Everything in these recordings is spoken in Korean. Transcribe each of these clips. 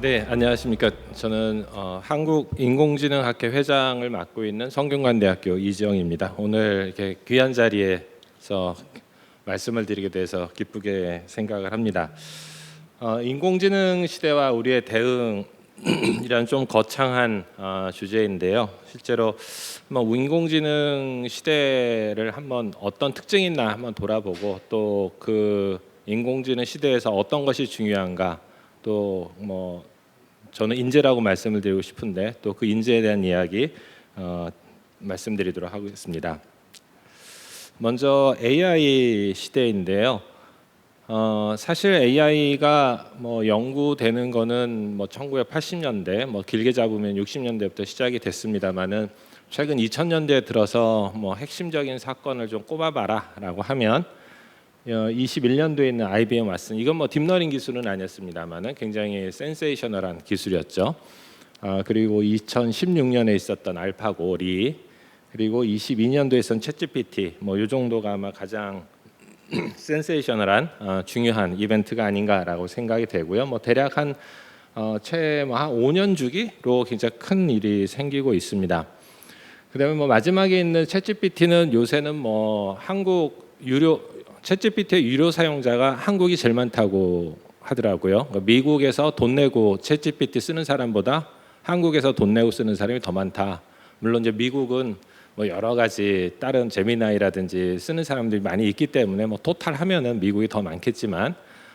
네, 안녕하십니까. 저는 한국인공지능학회 회장을 맡고 있는 성균관대학교 이지영입니다. 오늘 이렇게 귀한 자리에서 말씀을 드리게 돼서 기쁘게 생각을 합니다. 인공지능 시대와 우리의 대응이란 좀 거창한 주제인데요. 실제로 인공지능 시대를 한번 어떤 특징이 있나 한번 돌아보고 또 그 인공지능 시대에서 어떤 것이 중요한가 또 저는 인재라고 말씀을 드리고 싶은데 또 그 인재에 대한 이야기 말씀드리도록 하겠습니다. 먼저 AI 시대인데요. 사실 AI가 연구되는 거는 1980년대 길게 잡으면 60년대부터 시작이 됐습니다만은 최근 2000년대에 들어서 핵심적인 사건을 좀 꼽아봐라라고 하면 21년도에 있는 IBM 왓슨, 이건 딥러닝 기술은 아니었습니다만은 굉장히 센세이셔널한 기술이었죠. 그리고 2016년에 있었던 알파고 리, 그리고 22년도에 있었던 챗GPT, 이 정도가 아마 가장 센세이셔널한 중요한 이벤트가 아닌가라고 생각이 되고요. 대략 한 5년 주기로 굉장히 큰 일이 생기고 있습니다. 그다음에 마지막에 있는 챗GPT는 요새는 한국 챗GPT의 유료 사용자가 한국이 제일 많다고 하더라고요. 미국에서 돈 내고 챗GPT 쓰는 사람보다 한국에서 돈 내고 쓰는 사람이 더 많다. 물론 이제 미국은 여러 가지 다른 제미나이라든지 쓰는 사람들이 많이 있기 때문에 토탈 하면은 미국이 더 많겠지만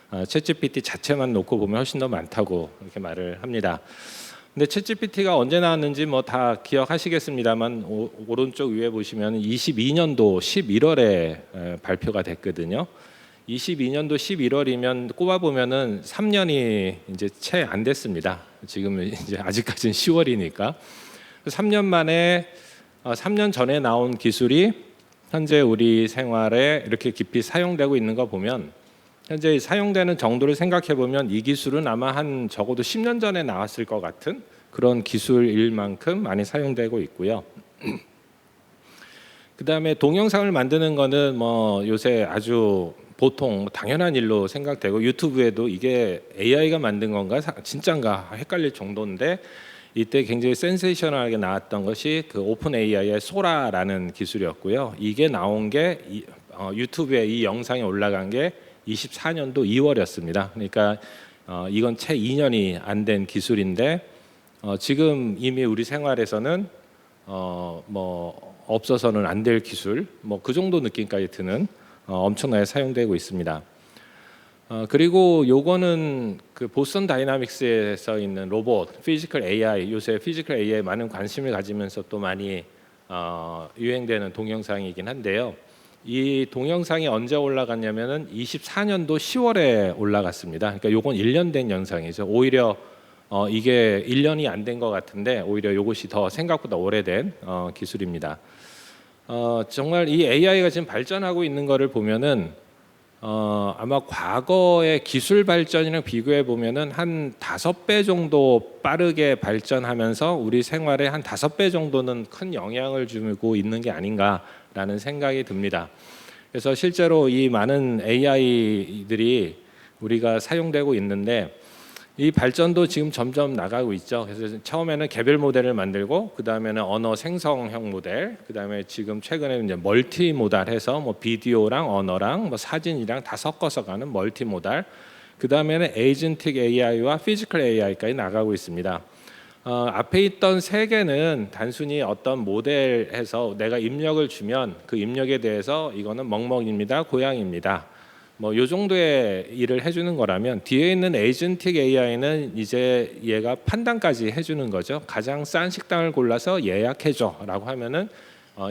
챗GPT 자체만 놓고 보면 훨씬 더 많다고 이렇게 말을 합니다. 근데 챗GPT가 언제 나왔는지 다 기억하시겠습니다만 오른쪽 위에 보시면 22년도 11월에 발표가 됐거든요. 22년도 11월이면 꼽아 보면은 3년이 이제 채 안 됐습니다. 지금은 이제 아직까지는 10월이니까 3년 만에 3년 전에 나온 기술이 현재 우리 생활에 이렇게 깊이 사용되고 있는 거 보면 현재 사용되는 정도를 생각해 보면 이 기술은 아마 한 적어도 10년 전에 나왔을 것 같은 그런 기술일 만큼 많이 사용되고 있고요. 그다음에 동영상을 만드는 거는 요새 아주 보통 당연한 일로 생각되고 유튜브에도 이게 AI가 만든 건가 진짠가 헷갈릴 정도인데 이때 굉장히 센세이셔널하게 나왔던 것이 그 오픈 AI의 소라라는 기술이었고요. 이게 나온 게 유튜브에 이 영상이 올라간 게 24년도 2월이었습니다. 그러니까 이건 채 2년이 안 된 기술인데 지금 이미 우리 생활에서는 없어서는 안 될 기술, 그 정도 느낌까지 드는 엄청나게 사용되고 있습니다. 그리고 요거는 그 보스턴 다이나믹스에서 있는 로봇, 피지컬 AI, 요새 피지컬 AI에 많은 관심을 가지면서 또 많이 유행되는 동영상이긴 한데요. 이 동영상이 언제 올라갔냐면은 24년도 10월에 올라갔습니다. 그러니까 요건 1년 된 영상이죠. 오히려 이게 1년이 안 된 것 같은데 오히려 이것이 더 생각보다 오래된 기술입니다. 정말 이 AI가 지금 발전하고 있는 것을 보면은 아마 과거의 기술 발전이랑 비교해 보면은 한 5배 정도 빠르게 발전하면서 우리 생활에 한 5배 정도는 큰 영향을 주고 있는 게 아닌가라는 생각이 듭니다. 그래서 실제로 이 많은 AI들이 우리가 사용되고 있는데 이 발전도 지금 점점 나가고 있죠. 그래서 처음에는 개별 모델을 만들고 그 다음에는 언어 생성형 모델, 그 다음에 지금 최근에는 이제 멀티모달해서 비디오랑 언어랑 사진이랑 다 섞어서 가는 멀티모달, 그 다음에는 에이전틱 AI와 피지컬 AI까지 나가고 있습니다. 앞에 있던 세 개는 단순히 어떤 모델에서 내가 입력을 주면 그 입력에 대해서 이거는 멍멍입니다, 고양이입니다. 요 정도의 일을 해주는 거라면 뒤에 있는 에이전틱 AI는 이제 얘가 판단까지 해주는 거죠. 가장 싼 식당을 골라서 예약해줘라고 하면은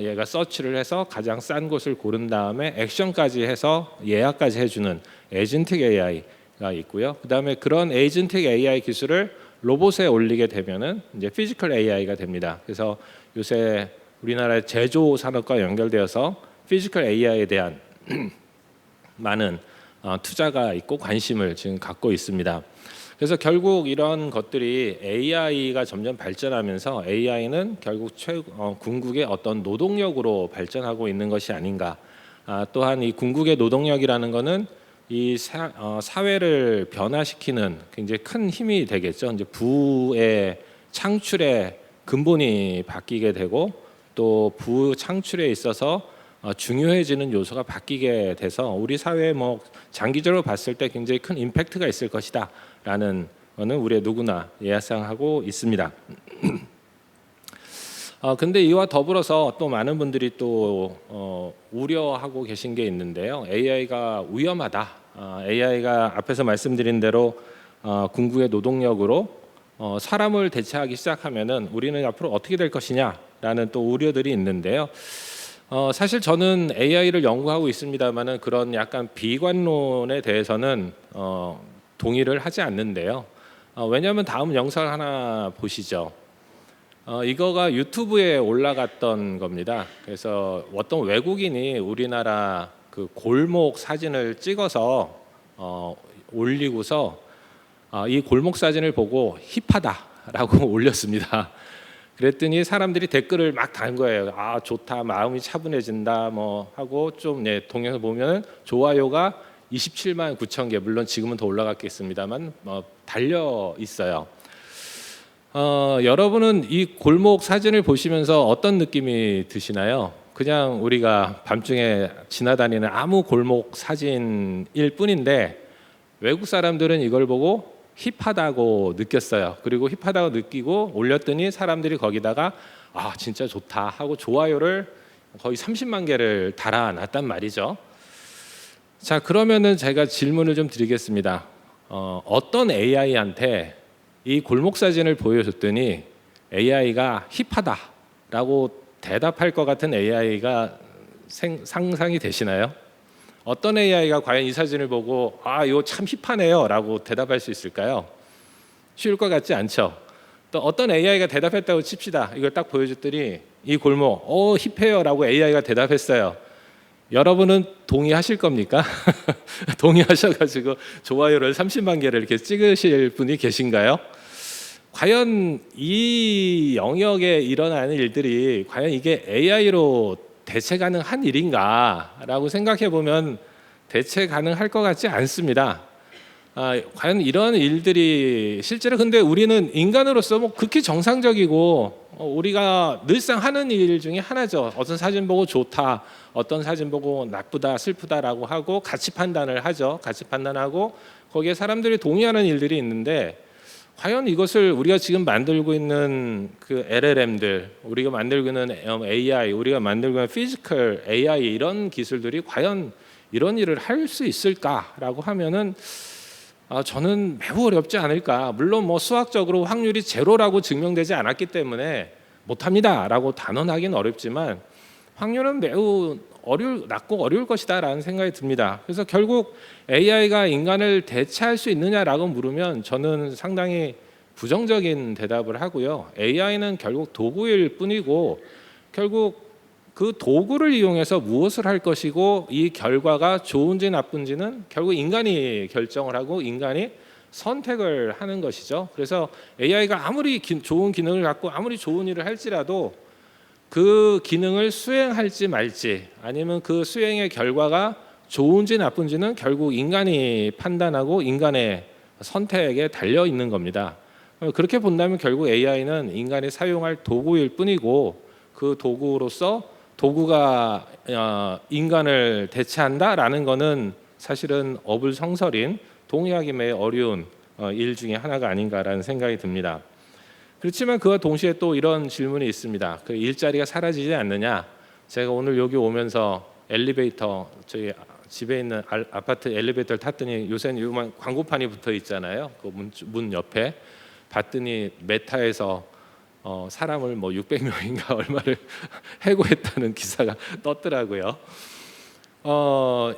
얘가 서치를 해서 가장 싼 곳을 고른 다음에 액션까지 해서 예약까지 해주는 에이전틱 AI가 있고요. 그 다음에 그런 에이전틱 AI 기술을 로봇에 올리게 되면은 이제 피지컬 AI가 됩니다. 그래서 요새 우리나라의 제조 산업과 연결되어서 피지컬 AI에 대한 많은 투자가 있고 관심을 지금 갖고 있습니다. 그래서 결국 이런 것들이 AI가 점점 발전하면서 AI는 결국 궁극의 어떤 노동력으로 발전하고 있는 것이 아닌가. 또한 이 궁극의 노동력이라는 것은 사회를 변화시키는 굉장히 큰 힘이 되겠죠. 이제 부의 창출의 근본이 바뀌게 되고 또 부 창출에 있어서 중요해지는 요소가 바뀌게 돼서 우리 사회에 뭐 장기적으로 봤을 때 굉장히 큰 임팩트가 있을 것이다라는 거는 우리 누구나 예상하고 있습니다. 근데 이와 더불어서 또 많은 분들이 또 우려하고 계신 게 있는데요. AI가 위험하다. AI가 앞에서 말씀드린 대로 궁극의 노동력으로 사람을 대체하기 시작하면은 우리는 앞으로 어떻게 될 것이냐라는 또 우려들이 있는데요. 사실 저는 AI를 연구하고 있습니다만은 그런 약간 비관론에 대해서는 동의를 하지 않는데요. 왜냐하면 다음 영상 하나 보시죠. 이거가 유튜브에 올라갔던 겁니다. 그래서 어떤 외국인이 우리나라 그 골목 사진을 찍어서 올리고서 이 골목 사진을 보고 힙하다라고 올렸습니다. 그랬더니 사람들이 댓글을 막 단 거예요. 아 좋다, 마음이 차분해진다, 뭐 하고 좀 동영상 보면 좋아요가 27만 9천 개, 물론 지금은 더 올라갔겠습니다만 달려 있어요. 여러분은 이 골목 사진을 보시면서 어떤 느낌이 드시나요? 그냥 우리가 밤중에 지나다니는 아무 골목 사진일 뿐인데 외국 사람들은 이걸 보고 힙하다고 느꼈어요. 그리고 힙하다고 느끼고 올렸더니 사람들이 거기다가 아 진짜 좋다 하고 좋아요를 거의 30만 개를 달아놨단 말이죠. 자, 그러면은 제가 질문을 좀 드리겠습니다. 어떤 AI한테 이 골목 사진을 보여줬더니 AI가 힙하다라고 대답할 것 같은 AI가 상상이 되시나요? 어떤 AI가 과연 이 사진을 보고 아 이거 참 힙하네요라고 대답할 수 있을까요? 쉬울 것 같지 않죠. 또 어떤 AI가 대답했다고 칩시다. 이걸 딱 보여줬더니 이 골목 힙해요라고 AI가 대답했어요. 여러분은 동의하실 겁니까? 동의하셔가지고 좋아요를 30만 개를 이렇게 찍으실 분이 계신가요? 과연 이 영역에 일어나는 일들이 과연 이게 AI로 대체 가능한 일인가라고 생각해 보면 대체 가능할 것 같지 않습니다. 과연 이런 일들이 실제로 근데 우리는 인간으로서 뭐 극히 정상적이고 우리가 늘상 하는 일 중에 하나죠. 어떤 사진 보고 좋다, 어떤 사진 보고 나쁘다, 슬프다라고 하고 가치 판단을 하죠. 가치 판단하고 거기에 사람들이 동의하는 일들이 있는데 과연 이것을 우리가 지금 만들고 있는 그 LLM들, 우리가 만들고 있는 AI, 우리가 만들고 있는 피지컬 AI 이런 기술들이 과연 이런 일을 할 수 있을까라고 하면은 저는 매우 어렵지 않을까. 물론 뭐 수학적으로 확률이 제로라고 증명되지 않았기 때문에 못합니다라고 단언하기는 어렵지만 확률은 매우 낮고 어려울 것이다라는 생각이 듭니다. 그래서 결국 AI가 인간을 대체할 수 있느냐라고 물으면 저는 상당히 부정적인 대답을 하고요. AI는 결국 도구일 뿐이고 결국 그 도구를 이용해서 무엇을 할 것이고 이 결과가 좋은지 나쁜지는 결국 인간이 결정을 하고 인간이 선택을 하는 것이죠. 그래서 AI가 아무리 좋은 기능을 갖고 아무리 좋은 일을 할지라도 그 기능을 수행할지 말지 아니면 그 수행의 결과가 좋은지 나쁜지는 결국 인간이 판단하고 인간의 선택에 달려 있는 겁니다. 그렇게 본다면 결국 AI는 인간이 사용할 도구일 뿐이고 그 도구로서 도구가 인간을 대체한다라는 것은 사실은 어불성설인 동의하기 매우 어려운 일 중에 하나가 아닌가라는 생각이 듭니다. 그렇지만 그와 동시에 또 이런 질문이 있습니다. 그 일자리가 사라지지 않느냐? 제가 오늘 여기 오면서 엘리베이터 저희 집에 있는 아파트 엘리베이터를 탔더니 요새는 요만 광고판이 붙어 있잖아요. 그 문 옆에 봤더니 메타에서 사람을 뭐 600명인가 얼마를 해고했다는 기사가 떴더라고요.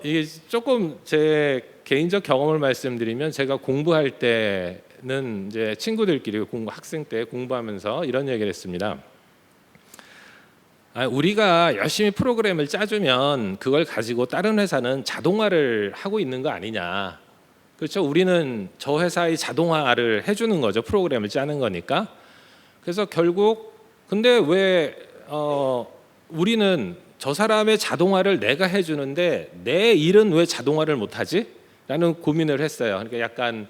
이게 조금 제 개인적 경험을 말씀드리면 제가 공부할 때는 이제 친구들끼리 학생 때 공부하면서 이런 얘기를 했습니다. 우리가 열심히 프로그램을 짜주면 그걸 가지고 다른 회사는 자동화를 하고 있는 거 아니냐. 그렇죠? 우리는 저 회사의 자동화를 해주는 거죠. 프로그램을 짜는 거니까. 그래서 결국 근데 왜 우리는 저 사람의 자동화를 내가 해주는데 내 일은 왜 자동화를 못하지? 라는 고민을 했어요. 그러니까 약간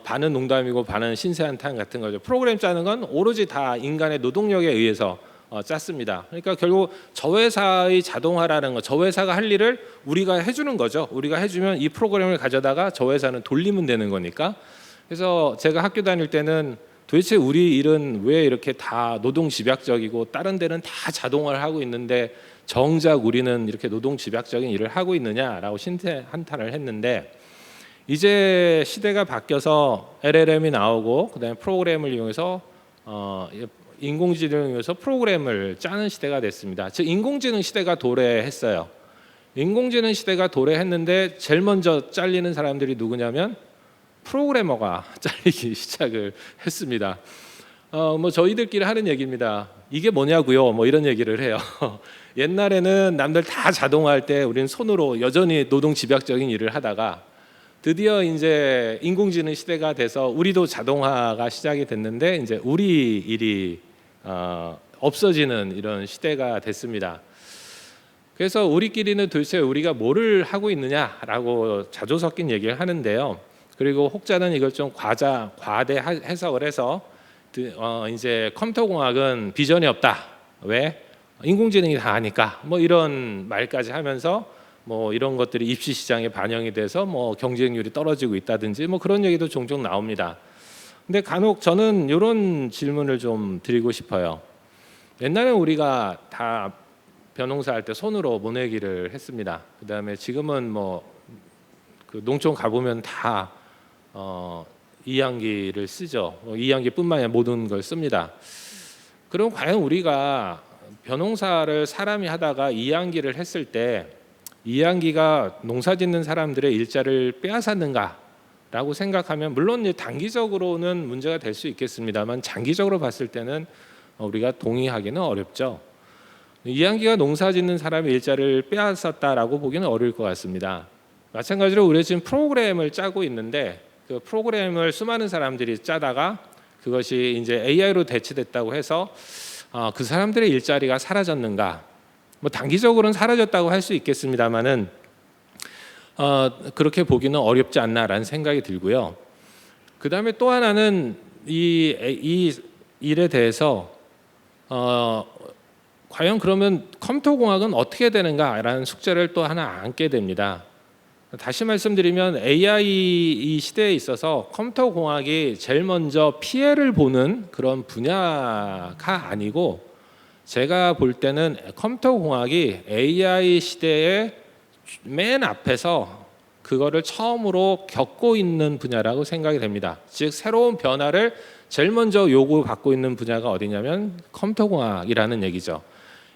반은 농담이고 반은 신세한탄 같은 거죠. 프로그램 짜는 건 오로지 다 인간의 노동력에 의해서 짰습니다. 그러니까 결국 저 회사의 자동화라는 거, 저 회사가 할 일을 우리가 해주는 거죠. 우리가 해주면 이 프로그램을 가져다가 저 회사는 돌리면 되는 거니까. 그래서 제가 학교 다닐 때는 도대체 우리 일은 왜 이렇게 다 노동 집약적이고 다른 데는 다 자동화를 하고 있는데 정작 우리는 이렇게 노동 집약적인 일을 하고 있느냐라고 신세한탄을 했는데, 이제 시대가 바뀌어서 LLM이 나오고 그다음에 프로그램을 이용해서 인공지능을 이용해서 프로그램을 짜는 시대가 됐습니다. 즉 인공지능 시대가 도래했어요. 인공지능 시대가 도래했는데 제일 먼저 잘리는 사람들이 누구냐면 프로그래머가 잘리기 시작을 했습니다. 뭐 저희들끼리 하는 얘기입니다. 이게 뭐냐고요? 뭐 이런 얘기를 해요. 옛날에는 남들 다 자동화할 때 우리는 손으로 여전히 노동 집약적인 일을 하다가 드디어 이제 인공지능 시대가 돼서 우리도 자동화가 시작이 됐는데 이제 우리 일이 없어지는 이런 시대가 됐습니다. 그래서 우리끼리는 도대체 우리가 뭐를 하고 있느냐라고 자주 섞인 얘기를 하는데요. 그리고 혹자는 이걸 좀 과대 해석을 해서 이제 컴퓨터공학은 비전이 없다. 왜? 인공지능이 다 하니까. 뭐 이런 말까지 하면서 뭐 이런 것들이 입시 시장에 반영이 돼서 뭐 경쟁률이 떨어지고 있다든지 뭐 그런 얘기도 종종 나옵니다. 근데 간혹 저는 이런 질문을 좀 드리고 싶어요. 옛날에 우리가 다 벼농사 할 때 손으로 모내기를 했습니다. 그다음에 지금은 뭐 그 농촌 가보면 다 이항기를 쓰죠. 이항기뿐만 아니라 모든 걸 씁니다. 그럼 과연 우리가 벼농사를 사람이 하다가 이항기를 했을 때 이항기가 농사짓는 사람들의 일자를 빼앗았는가라고 생각하면 물론 이제 단기적으로는 문제가 될 수 있겠습니다만 장기적으로 봤을 때는 우리가 동의하기는 어렵죠. 이항기가 농사짓는 사람의 일자를 빼앗았다라고 보기는 어려울 것 같습니다. 마찬가지로 우리가 지금 프로그램을 짜고 있는데 그 프로그램을 수많은 사람들이 짜다가 그것이 이제 AI로 대체됐다고 해서 그 사람들의 일자리가 사라졌는가? 뭐 단기적으로는 사라졌다고 할 수 있겠습니다만은 그렇게 보기는 어렵지 않나라는 생각이 들고요. 그 다음에 또 하나는 이 일에 대해서 과연 그러면 컴퓨터공학은 어떻게 되는가라는 숙제를 또 하나 안게 됩니다. 다시 말씀드리면 AI 이 시대에 있어서 컴퓨터공학이 제일 먼저 피해를 보는 그런 분야가 아니고 제가 볼 때는 컴퓨터공학이 AI 시대의 맨 앞에서 그거를 처음으로 겪고 있는 분야라고 생각이 됩니다. 즉 새로운 변화를 제일 먼저 요구받고 있는 분야가 어디냐면 컴퓨터공학이라는 얘기죠.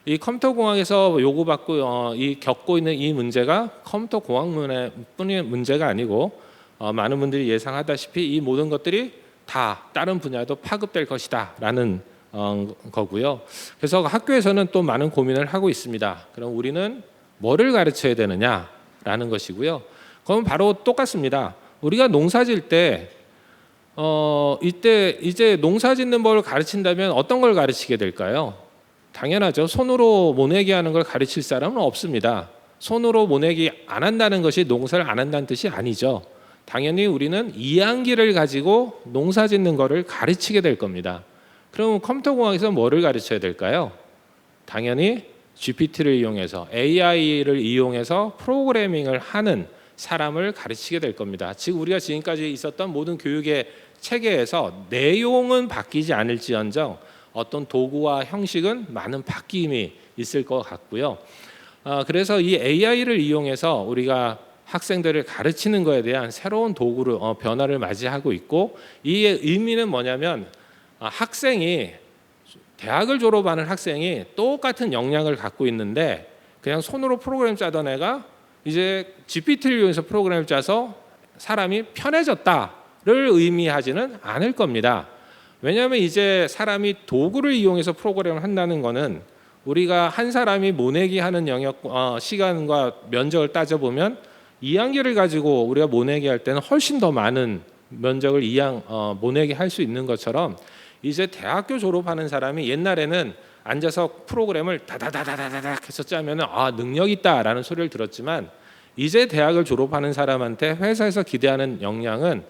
이 컴퓨터공학에서 요구받고 겪고 있는 이 문제가 컴퓨터공학뿐의 문제가 아니고 많은 분들이 예상하다시피 이 모든 것들이 다 다른 분야도 파급될 것이다라는 거고요. 그래서 학교에서는 또 많은 고민을 하고 있습니다. 그럼 우리는 뭐를 가르쳐야 되느냐라는 것이고요. 그건 바로 똑같습니다. 우리가 농사질 때 이때 이제 농사짓는 법을 가르친다면 어떤 걸 가르치게 될까요? 당연하죠. 손으로 모내기 하는 걸 가르칠 사람은 없습니다. 손으로 모내기 안 한다는 것이 농사를 안 한다는 뜻이 아니죠. 당연히 우리는 이항기를 가지고 농사 짓는 거를 가르치게 될 겁니다. 그럼 컴퓨터공학에서 뭐를 가르쳐야 될까요? 당연히 GPT를 이용해서 AI를 이용해서 프로그래밍을 하는 사람을 가르치게 될 겁니다. 즉 우리가 지금까지 있었던 모든 교육의 체계에서 내용은 바뀌지 않을지언정 어떤 도구와 형식은 많은 바뀜이 있을 것 같고요. 그래서 이 AI를 이용해서 우리가 학생들을 가르치는 것에 대한 새로운 도구를 변화를 맞이하고 있고 이 의미는 뭐냐면 학생이 대학을 졸업하는 학생이 똑같은 역량을 갖고 있는데 그냥 손으로 프로그램 짜던 애가 이제 GPT를 이용해서 프로그램을 짜서 사람이 편해졌다를 의미하지는 않을 겁니다. 왜냐하면 이제 사람이 도구를 이용해서 프로그램을 한다는 것은 우리가 한 사람이 모내기 하는 영역 시간과 면적을 따져보면 이항기를 가지고 우리가 모내기 할 때는 훨씬 더 많은 면적을 모내기 할 수 있는 것처럼 이제 대학교 졸업하는 사람이 옛날에는 앉아서 프로그램을 다다다다다닥 해서 짜면은 능력 있다라는 소리를 들었지만 이제 대학을 졸업하는 사람한테 회사에서 기대하는 역량은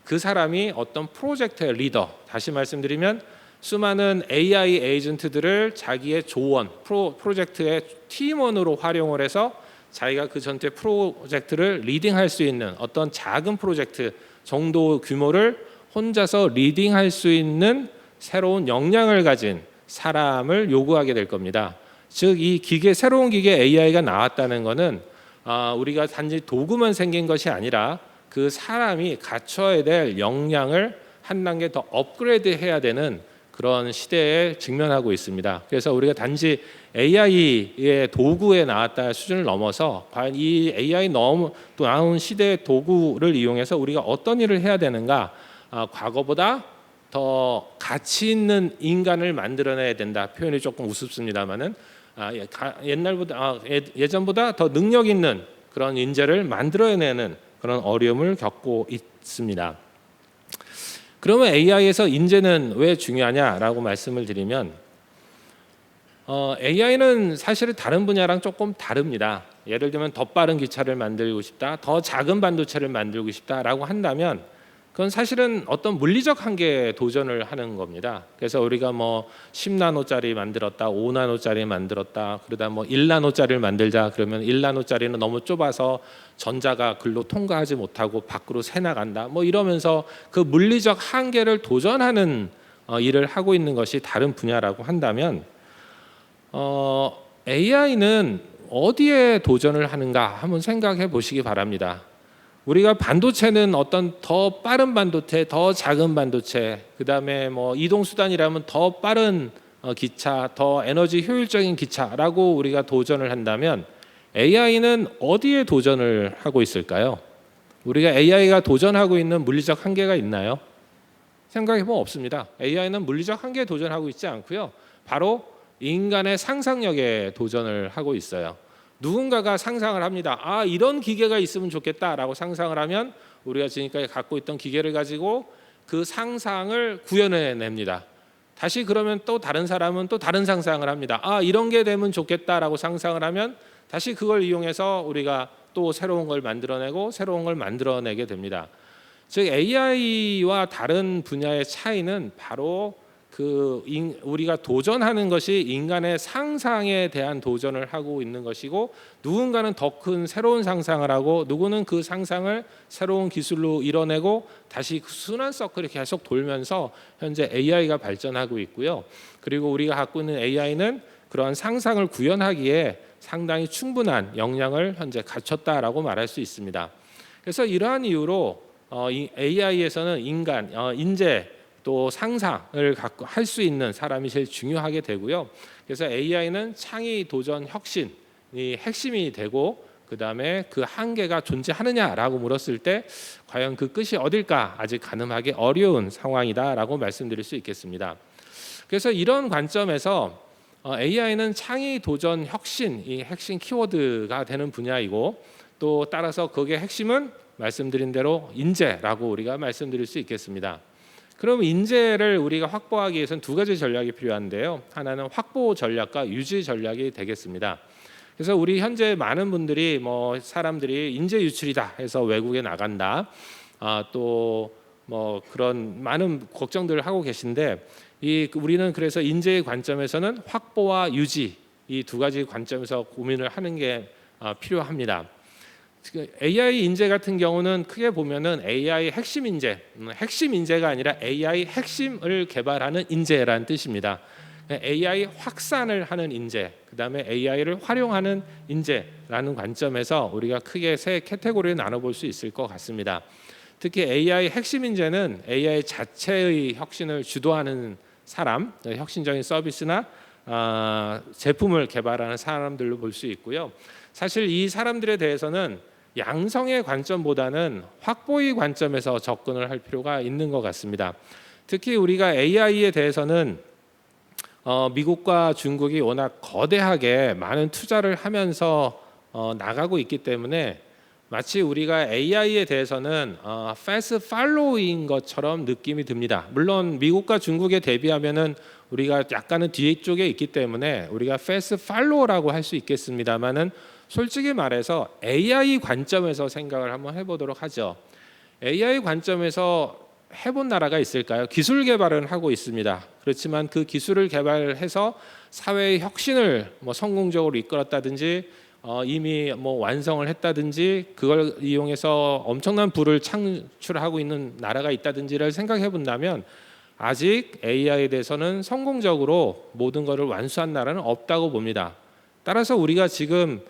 그 사람이 어떤 프로젝트의 리더, 다시 말씀드리면 수많은 AI 에이전트들을 자기의 조원, 프로젝트의 팀원으로 활용을 해서 자기가 그 전체 프로젝트를 리딩할 수 있는 어떤 작은 프로젝트 정도 규모를 혼자서 리딩할 수 있는 새로운 역량을 가진 사람을 요구하게 될 겁니다. 즉 이 새로운 기계 AI가 나왔다는 것은 우리가 단지 도구만 생긴 것이 아니라 그 사람이 갖춰야 될 역량을 한 단계 더 업그레이드해야 되는 그런 시대에 직면하고 있습니다. 그래서 우리가 단지 AI의 도구에 나왔다 수준을 넘어서 과연 이 AI 또 나온 시대의 도구를 이용해서 우리가 어떤 일을 해야 되는가, 과거보다 더 가치 있는 인간을 만들어내야 된다. 표현이 조금 우습습니다만은 예전보다 더 능력 있는 그런 인재를 만들어내는 그런 어려움을 겪고 있습니다. 그러면 AI에서 인재는 왜 중요하냐라고 말씀을 드리면 AI는 사실 다른 분야랑 조금 다릅니다. 예를 들면 더 빠른 기차를 만들고 싶다, 더 작은 반도체를 만들고 싶다라고 한다면 그건 사실은 어떤 물리적 한계에 도전을 하는 겁니다. 그래서 우리가 뭐 10나노짜리 만들었다, 5나노짜리 만들었다, 그러다 뭐 1나노짜리를 만들자 그러면 1나노짜리는 너무 좁아서 전자가 글로 통과하지 못하고 밖으로 새 나간다. 뭐 이러면서 그 물리적 한계를 도전하는 일을 하고 있는 것이 다른 분야라고 한다면 AI는 어디에 도전을 하는가 한번 생각해 보시기 바랍니다. 우리가 반도체는 어떤 더 빠른 반도체, 더 작은 반도체, 그다음에 뭐 이동 수단이라면 더 빠른 기차, 더 에너지 효율적인 기차라고 우리가 도전을 한다면 AI는 어디에 도전을 하고 있을까요? 우리가 AI가 도전하고 있는 물리적 한계가 있나요? 생각해 보면 없습니다. AI는 물리적 한계에 도전하고 있지 않고요. 바로 인간의 상상력에 도전을 하고 있어요. 누군가가 상상을 합니다. 이런 기계가 있으면 좋겠다라고 상상을 하면 우리가 지금까지 갖고 있던 기계를 가지고 그 상상을 구현해냅니다. 다시 그러면 또 다른 사람은 또 다른 상상을 합니다. 이런 게 되면 좋겠다라고 상상을 하면 다시 그걸 이용해서 우리가 또 새로운 걸 만들어내고 새로운 걸 만들어내게 됩니다. 즉 AI와 다른 분야의 차이는 바로 우리가 도전하는 것이 인간의 상상에 대한 도전을 하고 있는 것이고, 누군가는 더 큰 새로운 상상을 하고 누구는 그 상상을 새로운 기술로 이뤄내고 다시 그 순환 서클이 계속 돌면서 현재 AI가 발전하고 있고요. 그리고 우리가 갖고 있는 AI는 그러한 상상을 구현하기에 상당히 충분한 역량을 현재 갖췄다라고 말할 수 있습니다. 그래서 이러한 이유로 AI에서는 인재 또 상상을 갖고 할 수 있는 사람이 제일 중요하게 되고요. 그래서 AI는 창의, 도전, 혁신이 핵심이 되고, 그 다음에 그 한계가 존재하느냐라고 물었을 때 과연 그 끝이 어딜까 아직 가늠하기 어려운 상황이다라고 말씀드릴 수 있겠습니다. 그래서 이런 관점에서 AI는 창의, 도전, 혁신이 핵심 키워드가 되는 분야이고, 또 따라서 거기에 핵심은 말씀드린 대로 인재라고 우리가 말씀드릴 수 있겠습니다. 그럼 인재를 우리가 확보하기 위해서는 두 가지 전략이 필요한데요. 하나는 확보 전략과 유지 전략이 되겠습니다. 그래서 우리 현재 많은 분들이 사람들이 인재 유출이다 해서 외국에 나간다, 또 그런 많은 걱정들을 하고 계신데, 우리는 그래서 인재의 관점에서는 확보와 유지 이 두 가지 관점에서 고민을 하는 게 필요합니다. AI 인재 같은 경우는 크게 보면은 AI 핵심 인재가 아니라 AI 핵심을 개발하는 인재라는 뜻입니다. AI 확산을 하는 인재, 그다음에 AI를 활용하는 인재라는 관점에서 우리가 크게 세 카테고리를 나눠볼 수 있을 것 같습니다. 특히 AI 핵심 인재는 AI 자체의 혁신을 주도하는 사람, 혁신적인 서비스나 제품을 개발하는 사람들로 볼 수 있고요. 사실 이 사람들에 대해서는 양성의 관점보다는 확보의 관점에서 접근을 할 필요가 있는 것 같습니다. 특히 우리가 AI에 대해서는 미국과 중국이 워낙 거대하게 많은 투자를 하면서 나가고 있기 때문에 마치 우리가 AI에 대해서는 fast following 것처럼 느낌이 듭니다. 물론 미국과 중국에 대비하면은 우리가 약간은 뒤쪽에 있기 때문에 우리가 fast follow라고 할 수 있겠습니다만은 솔직히 말해서 AI 관점에서 생각을 한번 해보도록 하죠. AI 관점에서 해본 나라가 있을까요? 기술 개발은 하고 있습니다. 그렇지만 그 기술을 개발해서 사회의 혁신을 성공적으로 이끌었다든지 이미 완성을 했다든지 그걸 이용해서 엄청난 부를 창출하고 있는 나라가 있다든지를 생각해 본다면 아직 AI에 대해서는 성공적으로 모든 것을 완수한 나라는 없다고 봅니다. 따라서 우리가 지금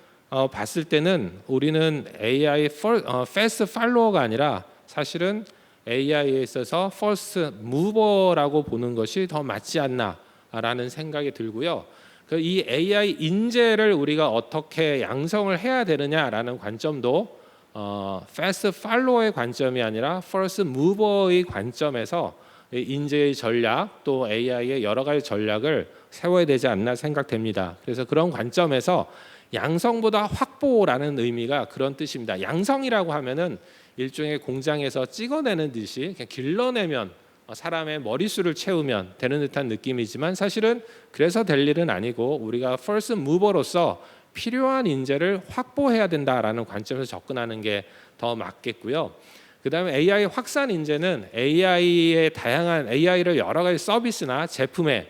봤을 때는 우리는 AI fast follower가 아니라 사실은 AI에 있어서 first mover라고 보는 것이 더 맞지 않나라는 생각이 들고요. 이 AI 인재를 우리가 어떻게 양성을 해야 되느냐라는 관점도 fast follower의 관점이 아니라 first mover의 관점에서 인재의 전략 또 AI의 여러 가지 전략을 세워야 되지 않나 생각됩니다. 그래서 그런 관점에서 양성보다 확보라는 의미가 그런 뜻입니다. 양성이라고 하면은 일종의 공장에서 찍어내는 듯이 그냥 길러내면 사람의 머릿수를 채우면 되는 듯한 느낌이지만 사실은 그래서 될 일은 아니고 우리가 first mover로서 필요한 인재를 확보해야 된다라는 관점에서 접근하는 게 더 맞겠고요. 그다음에 AI 확산 인재는 AI의 다양한 AI를 여러 가지 서비스나 제품에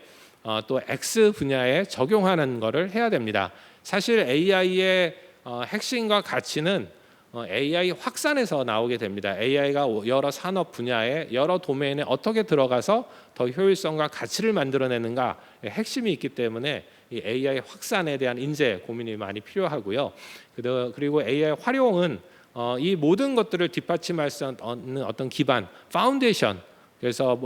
또 X 분야에 적용하는 것을 해야 됩니다. 사실 AI의 핵심과 가치는 AI 확산에서 나오게 됩니다. AI가 여러 산업 분야에 여러 도메인에 어떻게 들어가서 더 효율성과 가치를 만들어내는가 핵심이 있기 때문에 이 AI 확산에 대한 인재 고민이 많이 필요하고요. 그리고 AI 활용은 이 모든 것들을 뒷받침할 수 있는 어떤 기반, 파운데이션. 그래서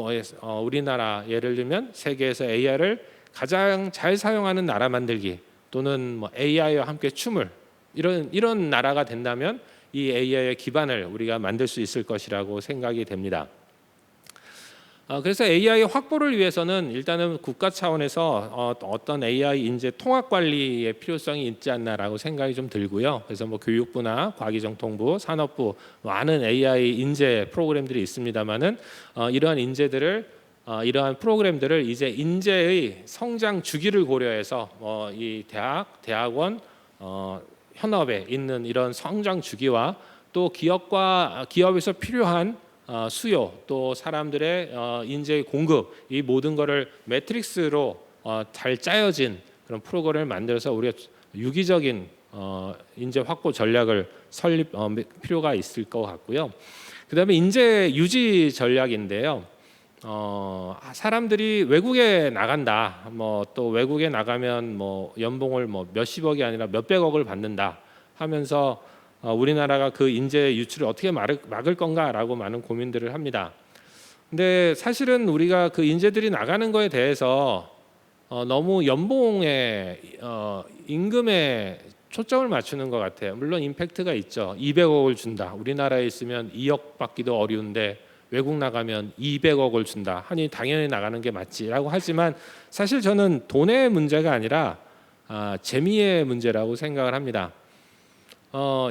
우리나라 예를 들면 세계에서 AI를 가장 잘 사용하는 나라 만들기 또는 AI와 함께 춤을 이런 나라가 된다면 이 AI의 기반을 우리가 만들 수 있을 것이라고 생각이 됩니다. 그래서 AI 확보를 위해서는 일단은 국가 차원에서 어떤 AI 인재 통합 관리의 필요성이 있지 않나라고 생각이 좀 들고요. 그래서 교육부나 과기정통부, 산업부 많은 AI 인재 프로그램들이 있습니다만은 이러한 인재들을 이러한 프로그램들을 이제 인재의 성장 주기를 고려해서 이 대학원 현업에 있는 이런 성장 주기와 또 기업에서 필요한 수요 또 사람들의 인재의 공급 이 모든 것을 매트릭스로 잘 짜여진 그런 프로그램을 만들어서 우리가 유기적인 인재 확보 전략을 설립 필요가 있을 것 같고요. 그다음에 인재 유지 전략인데요. 사람들이 외국에 나간다. 또 외국에 나가면 연봉을 몇십억이 아니라 몇백억을 받는다 하면서 우리나라가 그 인재 유출을 어떻게 막을 건가라고 많은 고민들을 합니다. 근데 사실은 우리가 그 인재들이 나가는 거에 대해서 너무 연봉에 임금에 초점을 맞추는 것 같아요. 물론 임팩트가 있죠. 200억을 준다. 우리나라에 있으면 2억 받기도 어려운데 외국 나가면 200억을 준다 하니 당연히 나가는 게 맞지라고 하지만 사실 저는 돈의 문제가 아니라 재미의 문제라고 생각을 합니다.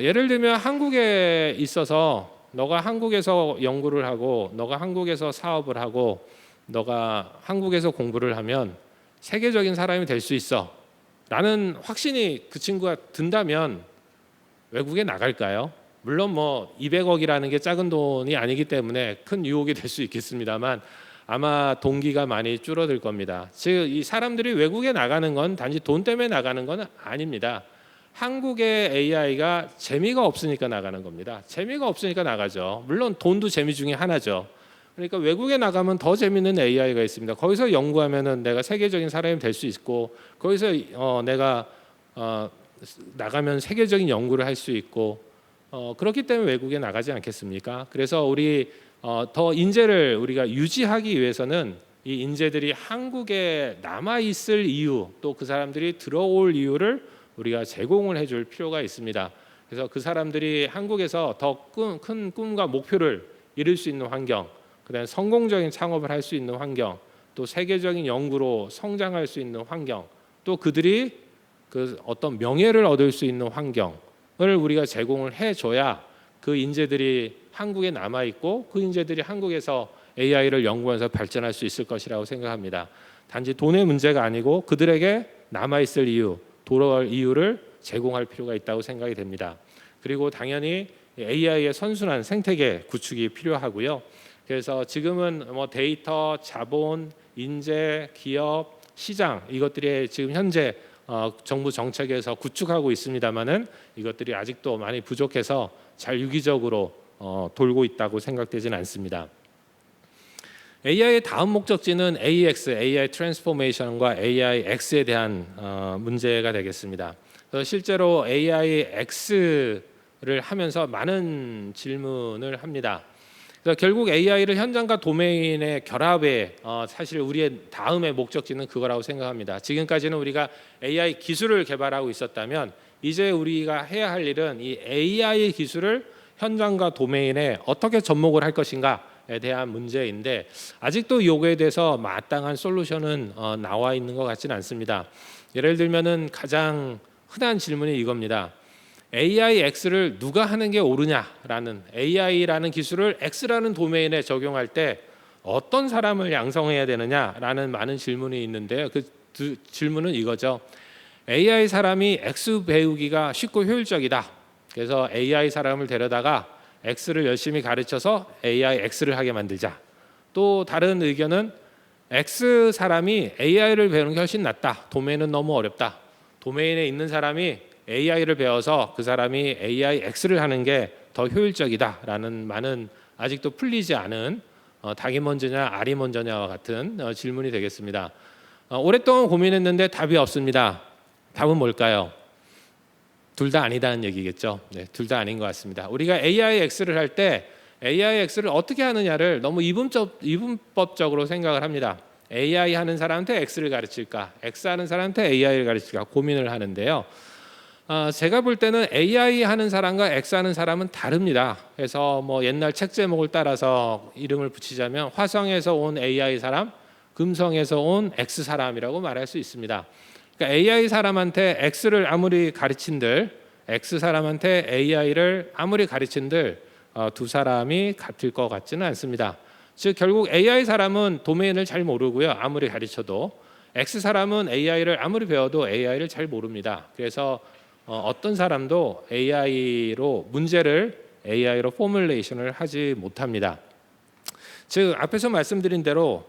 예를 들면 한국에 있어서 너가 한국에서 연구를 하고 너가 한국에서 사업을 하고 너가 한국에서 공부를 하면 세계적인 사람이 될 수 있어 라는 확신이 그 친구가 든다면 외국에 나갈까요? 물론 200억이라는 게 작은 돈이 아니기 때문에 큰 유혹이 될 수 있겠습니다만 아마 동기가 많이 줄어들 겁니다. 즉 이 사람들이 외국에 나가는 건 단지 돈 때문에 나가는 건 아닙니다. 한국의 AI가 재미가 없으니까 나가는 겁니다. 재미가 없으니까 나가죠. 물론 돈도 재미 중에 하나죠. 그러니까 외국에 나가면 더 재밌는 AI가 있습니다. 거기서 연구하면은 내가 세계적인 사람이 될 수 있고 거기서 내가 나가면 세계적인 연구를 할 수 있고 그렇기 때문에 외국에 나가지 않겠습니까? 그래서 우리 더 인재를 우리가 유지하기 위해서는 이 인재들이 한국에 남아 있을 이유 또 그 사람들이 들어올 이유를 우리가 제공을 해줄 필요가 있습니다. 그래서 그 사람들이 한국에서 더 큰 꿈과 목표를 이룰 수 있는 환경, 그다음에 성공적인 창업을 할 수 있는 환경, 또 세계적인 연구로 성장할 수 있는 환경, 또 그들이 그 어떤 명예를 얻을 수 있는 환경을 우리가 제공을 해줘야 그 인재들이 한국에 남아 있고 그 인재들이 한국에서 AI를 연구하면서 발전할 수 있을 것이라고 생각합니다. 단지 돈의 문제가 아니고 그들에게 남아 있을 이유, 돌아올 이유를 제공할 필요가 있다고 생각이 됩니다. 그리고 당연히 AI의 선순환 생태계 구축이 필요하고요. 그래서 지금은 뭐 데이터, 자본, 인재, 기업, 시장 이것들이 지금 현재 정부 정책에서 구축하고 있습니다만은 이것들이 아직도 많이 부족해서 잘 유기적으로 돌고 있다고 생각되지는 않습니다. AI의 다음 목적지는 AX, AI 트랜스포메이션과 AIX에 대한 문제가 되겠습니다. 그래서 실제로 AIX를 하면서 많은 질문을 합니다. 그래서 결국 AI를 현장과 도메인의 결합에 사실 우리의 다음의 목적지는 그거라고 생각합니다. 지금까지는 우리가 AI 기술을 개발하고 있었다면 이제 우리가 해야 할 일은 이 AI 기술을 현장과 도메인에 어떻게 접목을 할 것인가에 대한 문제인데 아직도 요거에 대해서 마땅한 솔루션은 나와 있는 것 같지는 않습니다. 예를 들면은 가장 흔한 질문이 이겁니다. AIX를 누가 하는 게 옳으냐라는 AI라는 기술을 X라는 도메인에 적용할 때 어떤 사람을 양성해야 되느냐라는 많은 질문이 있는데요. 그 질문은 이거죠. AI 사람이 X 배우기가 쉽고 효율적이다. 그래서 AI 사람을 데려다가 X를 열심히 가르쳐서 AIX를 하게 만들자. 또 다른 의견은 X 사람이 AI를 배우는 게 훨씬 낫다. 도메인은 너무 어렵다. 도메인에 있는 사람이 AI를 배워서 그 사람이 AIX를 하는 게 더 효율적이다라는 많은 아직도 풀리지 않은 닭이 먼저냐 알이 먼저냐와 같은 질문이 되겠습니다. 오랫동안 고민했는데 답이 없습니다. 답은 뭘까요? 둘 다 아니다는 얘기겠죠. 네, 둘 다 아닌 것 같습니다. 우리가 AIX를 할 때 AIX를 어떻게 하느냐를 너무 이분법적으로 생각을 합니다. AI 하는 사람한테 X를 가르칠까, X 하는 사람한테 AI를 가르칠까 고민을 하는데요. 제가 볼 때는 AI 하는 사람과 X 하는 사람은 다릅니다. 그래서 뭐 옛날 책 제목을 따라서 이름을 붙이자면 화성에서 온 AI 사람, 금성에서 온 X 사람이라고 말할 수 있습니다. 그러니까 AI 사람한테 X를 아무리 가르친들, X 사람한테 AI를 아무리 가르친들 두 사람이 같을 것 같지는 않습니다. 즉 결국 AI 사람은 도메인을 잘 모르고요. 아무리 가르쳐도 X 사람은 AI를 아무리 배워도 AI를 잘 모릅니다. 그래서 어떤 사람도 AI로 문제를 AI로 포뮬레이션을 하지 못합니다. 즉 앞에서 말씀드린 대로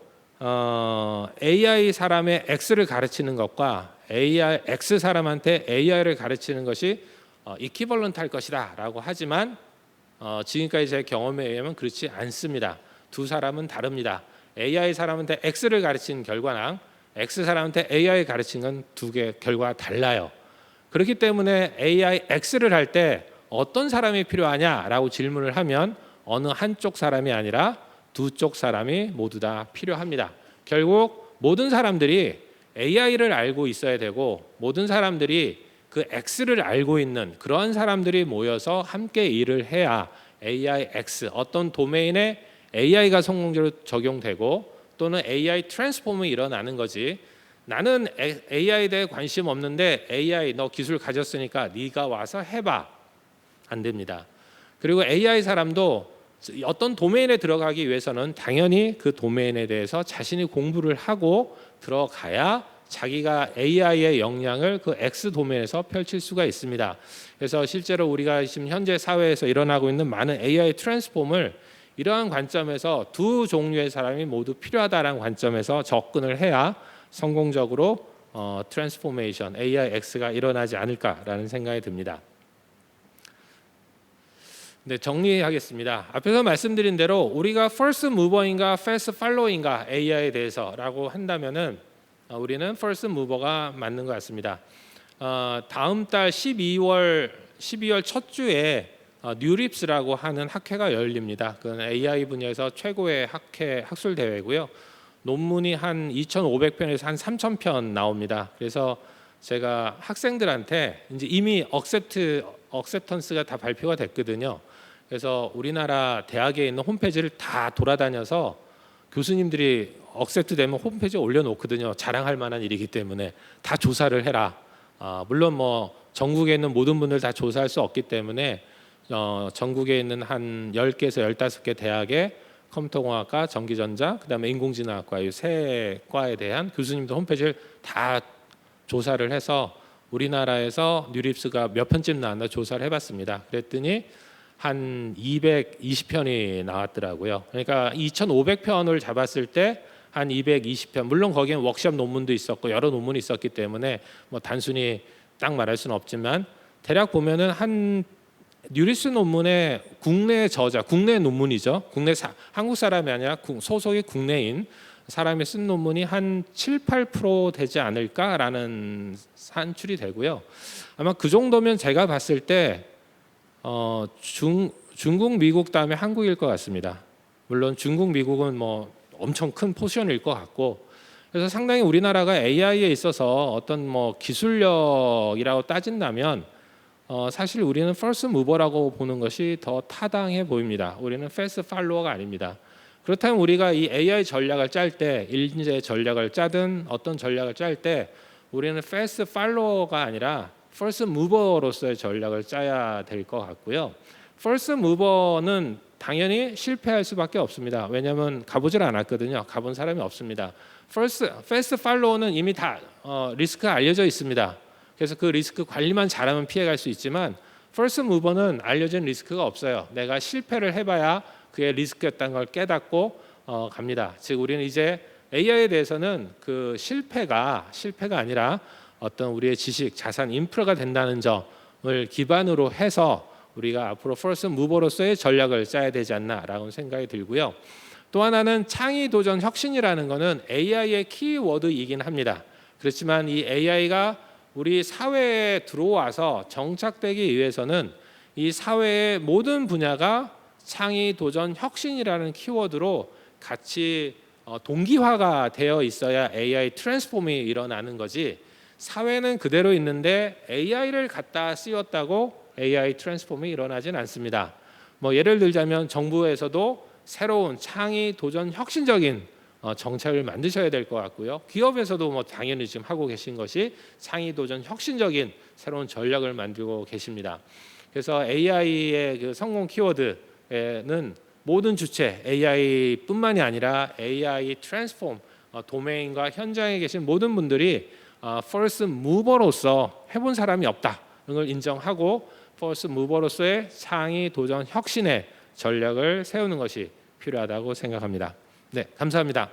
AI 사람의 X를 가르치는 것과 AI X 사람한테 AI를 가르치는 것이 이퀴벌런트 할 것이다라고 하지만 지금까지 제 경험에 의하면 그렇지 않습니다. 두 사람은 다릅니다. AI 사람한테 X를 가르치는 결과랑 X 사람한테 AI 가르치는 건 두 개 결과가 달라요. 그렇기 때문에 AIX를 할 때 어떤 사람이 필요하냐라고 질문을 하면 어느 한쪽 사람이 아니라 두 쪽 사람이 모두 다 필요합니다. 결국 모든 사람들이 AI를 알고 있어야 되고 모든 사람들이 그 X를 알고 있는 그런 사람들이 모여서 함께 일을 해야 AIX 어떤 도메인에 AI가 성공적으로 적용되고 또는 AI 트랜스폼이 일어나는 거지. 나는 AI에 대해 관심 없는데 AI 너 기술 가졌으니까 네가 와서 해봐. 안 됩니다. 그리고 AI 사람도 어떤 도메인에 들어가기 위해서는 당연히 그 도메인에 대해서 자신이 공부를 하고 들어가야 자기가 AI의 역량을 그 X 도메인에서 펼칠 수가 있습니다. 그래서 실제로 우리가 지금 현재 사회에서 일어나고 있는 많은 AI 트랜스폼을 이러한 관점에서 두 종류의 사람이 모두 필요하다는 관점에서 접근을 해야 성공적으로 트랜스포메이션 AIX가 일어나지 않을까라는 생각이 듭니다. 네, 정리하겠습니다. 앞에서 말씀드린 대로 우리가 first mover인가 fast follower인가 AI에 대해서라고 한다면은 우리는 first mover가 맞는 것 같습니다. 다음 달 12월 첫 주에 뉴립스라고 하는 학회가 열립니다. 그건 AI 분야에서 최고의 학술 대회고요. 논문이 한 2,500편에서 한 3,000편 나옵니다. 그래서 제가 학생들한테 이제 이미 억셉턴스가 다 발표가 됐거든요. 그래서 우리나라 대학에 있는 홈페이지를 다 돌아다녀서 교수님들이 억셉트 되면 홈페이지에 올려놓거든요. 자랑할 만한 일이기 때문에 다 조사를 해라. 물론 뭐 전국에 있는 모든 분들 다 조사할 수 없기 때문에 전국에 있는 한 10개에서 15개 대학에 컴퓨터공학과, 전기전자, 그다음에 인공지능학과 이 세 과에 대한 교수님들 홈페이지를 다 조사를 해서 우리나라에서 뉴립스가 몇 편쯤 나왔나 조사를 해봤습니다. 그랬더니 한 220편이 나왔더라고요. 그러니까 2,500편을 잡았을 때 한 220편. 물론 거기엔 워크숍 논문도 있었고 여러 논문이 있었기 때문에 뭐 단순히 딱 말할 수는 없지만 대략 보면은 한 뉴리스 논문의 국내 저자, 국내 논문이죠. 한국 사람이 아니라 소속이 국내인 사람이 쓴 논문이 한 7, 8% 되지 않을까라는 산출이 되고요. 아마 그 정도면 제가 봤을 때 중국, 미국 다음에 한국일 것 같습니다. 물론 중국, 미국은 뭐 엄청 큰 포션일 것 같고, 그래서 상당히 우리나라가 AI에 있어서 어떤 뭐 기술력이라고 따진다면 사실 우리는 first mover라고 보는 것이 더 타당해 보입니다. 우리는 fast follower가 아닙니다. 그렇다면 우리가 이 AI 전략을 짤 때, 인재 전략을 짜든 어떤 전략을 짤 때 우리는 fast follower가 아니라 first mover로서의 전략을 짜야 될 것 같고요. first mover는 당연히 실패할 수밖에 없습니다. 왜냐하면 가보질 않았거든요. 가본 사람이 없습니다. fast follower는 이미 다 리스크가 알려져 있습니다. 그래서 그 리스크 관리만 잘하면 피해갈 수 있지만 first mover는 알려진 리스크가 없어요. 내가 실패를 해봐야 그의 리스크였다는 걸 깨닫고 갑니다. 즉 우리는 이제 AI에 대해서는 그 실패가 아니라 어떤 우리의 지식, 자산, 인프라가 된다는 점을 기반으로 해서 우리가 앞으로 first mover로서의 전략을 짜야 되지 않나라고 생각이 들고요. 또 하나는 창의, 도전, 혁신이라는 것은 AI의 키워드이긴 합니다. 그렇지만 이 AI가 우리 사회에 들어와서 정착되기 위해서는 이 사회의 모든 분야가 창의, 도전, 혁신이라는 키워드로 같이 동기화가 되어 있어야 AI 트랜스폼이 일어나는 거지, 사회는 그대로 있는데 AI를 갖다 씌웠다고 AI 트랜스폼이 일어나진 않습니다. 뭐 예를 들자면 정부에서도 새로운 창의, 도전, 혁신적인 정책을 만드셔야 될 것 같고요. 기업에서도 뭐 당연히 지금 하고 계신 것이 창의, 도전, 혁신적인 새로운 전략을 만들고 계십니다. 그래서 AI의 그 성공 키워드에는 모든 주체, AI뿐만이 아니라 AI 트랜스폼 도메인과 현장에 계신 모든 분들이 first mover로서 해본 사람이 없다는 걸 인정하고 first mover로서의 창의, 도전, 혁신의 전략을 세우는 것이 필요하다고 생각합니다. 네, 감사합니다.